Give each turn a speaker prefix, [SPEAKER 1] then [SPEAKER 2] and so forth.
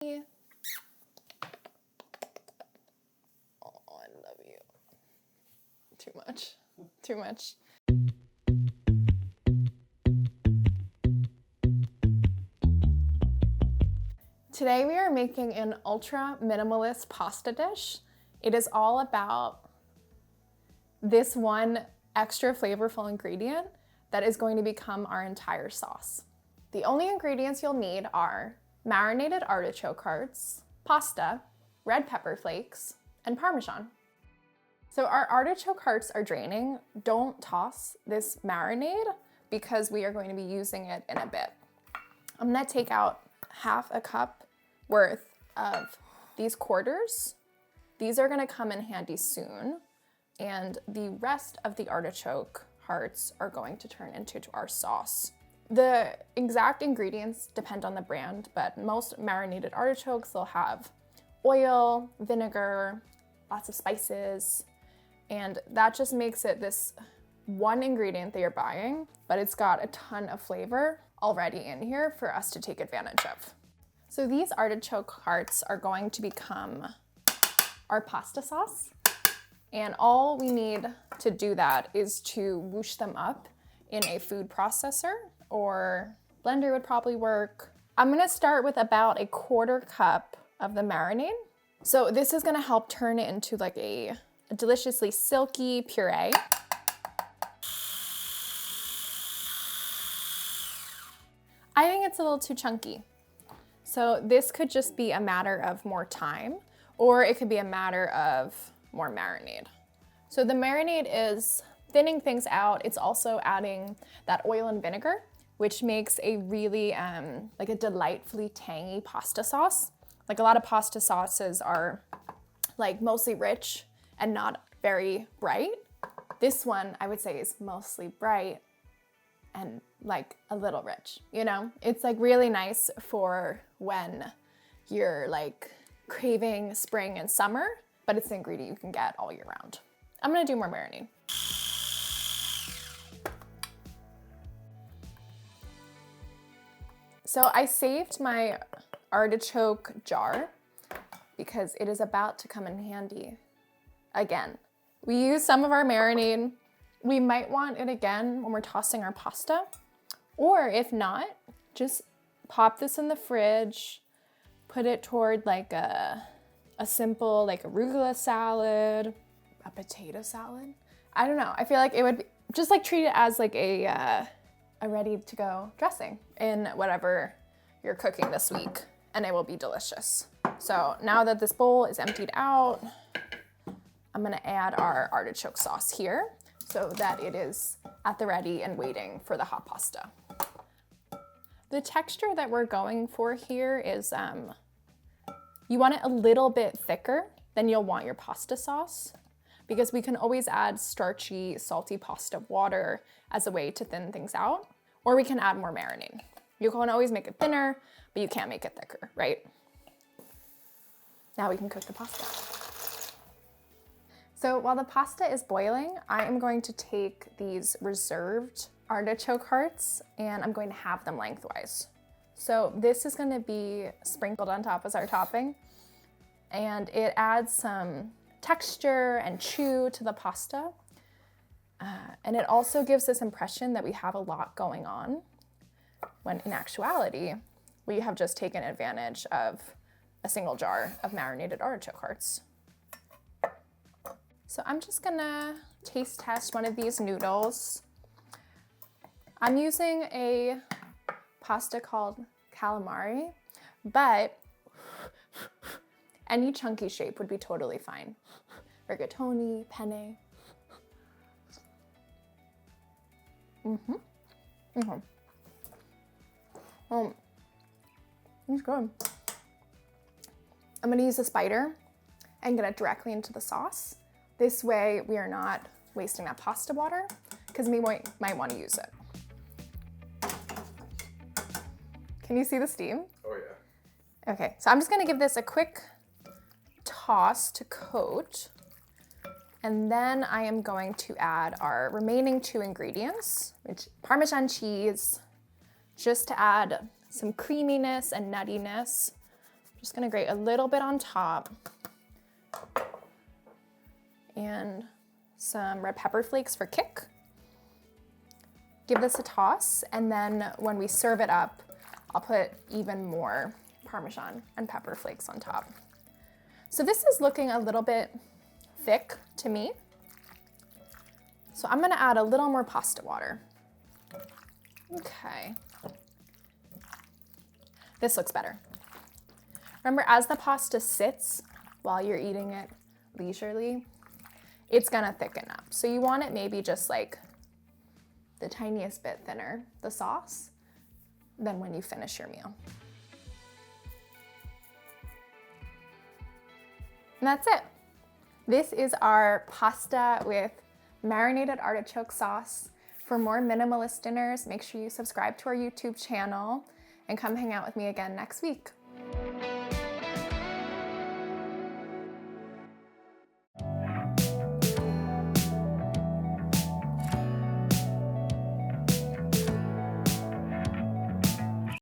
[SPEAKER 1] I love you. Too much. Too much. Today we are making an ultra minimalist pasta dish. It is all about this one extra flavorful ingredient that is going to become our entire sauce. The only ingredients you'll need are marinated artichoke hearts, pasta, red pepper flakes, and Parmesan. So our artichoke hearts are draining. Don't toss this marinade because we are going to be using it in a bit. I'm gonna take out half a cup worth of these quarters. These are gonna come in handy soon. And the rest of the artichoke hearts are going to turn into our sauce. The exact ingredients depend on the brand, but most marinated artichokes, they'll have oil, vinegar, lots of spices, and that just makes it this one ingredient that you're buying, but it's got a ton of flavor already in here for us to take advantage of. So these artichoke hearts are going to become our pasta sauce. And all we need to do that is to whoosh them up in a food processor, or blender would probably work. I'm gonna start with about a 1/4 cup of the marinade. So this is gonna help turn it into like a deliciously silky puree. I think it's a little too chunky. So this could just be a matter of more time, or it could be a matter of more marinade. So the marinade is thinning things out. It's also adding that oil and vinegar, which makes a really like a delightfully tangy pasta sauce. Like a lot of pasta sauces are like mostly rich and not very bright. This one I would say is mostly bright and like a little rich, you know? It's like really nice for when you're like craving spring and summer, but it's an ingredient you can get all year round. I'm gonna do more marinade. So I saved my artichoke jar because it is about to come in handy again. We use some of our marinade. We might want it again when we're tossing our pasta, or if not, just pop this in the fridge, put it toward like a simple like arugula salad, a potato salad. I don't know. I feel like it would be, just like treat it as like a ready to go dressing in whatever you're cooking this week, and it will be delicious. So now that this bowl is emptied out, I'm gonna add our artichoke sauce here so that it is at the ready and waiting for the hot pasta. The texture that we're going for here is you want it a little bit thicker than you'll want your pasta sauce, because we can always add starchy, salty pasta water as a way to thin things out, or we can add more marinade. You can always make it thinner, but you can't make it thicker, right? Now we can cook the pasta. So while the pasta is boiling, I am going to take these reserved artichoke hearts and I'm going to have them lengthwise. So this is gonna be sprinkled on top as our topping, and it adds some texture and chew to the pasta. And it also gives this impression that we have a lot going on, when in actuality, we have just taken advantage of a single jar of marinated artichoke hearts. So I'm just gonna taste test one of these noodles. I'm using a pasta called calamari, but any chunky shape would be totally fine. Rigatoni, penne. It's good. I'm gonna use a spider and get it directly into the sauce. This way we are not wasting that pasta water, because we might want to use it. Can you see the steam?
[SPEAKER 2] Oh yeah.
[SPEAKER 1] Okay, so I'm just gonna give this a quick toss to coat, and then I am going to add our remaining 2 ingredients, which Parmesan cheese, just to add some creaminess and nuttiness Just gonna grate a little bit on top. And some red pepper flakes for kick. Give this a toss, and then when we serve it up, I'll put even more Parmesan and pepper flakes on top. So this is looking a little bit thick to me. So I'm gonna add a little more pasta water. Okay. This looks better. Remember, as the pasta sits while you're eating it leisurely, it's gonna thicken up. So you want it maybe just like the tiniest bit thinner, the sauce, than when you finish your meal. And that's it. This is our pasta with marinated artichoke sauce. For more minimalist dinners, make sure you subscribe to our YouTube channel and come hang out with me again next week.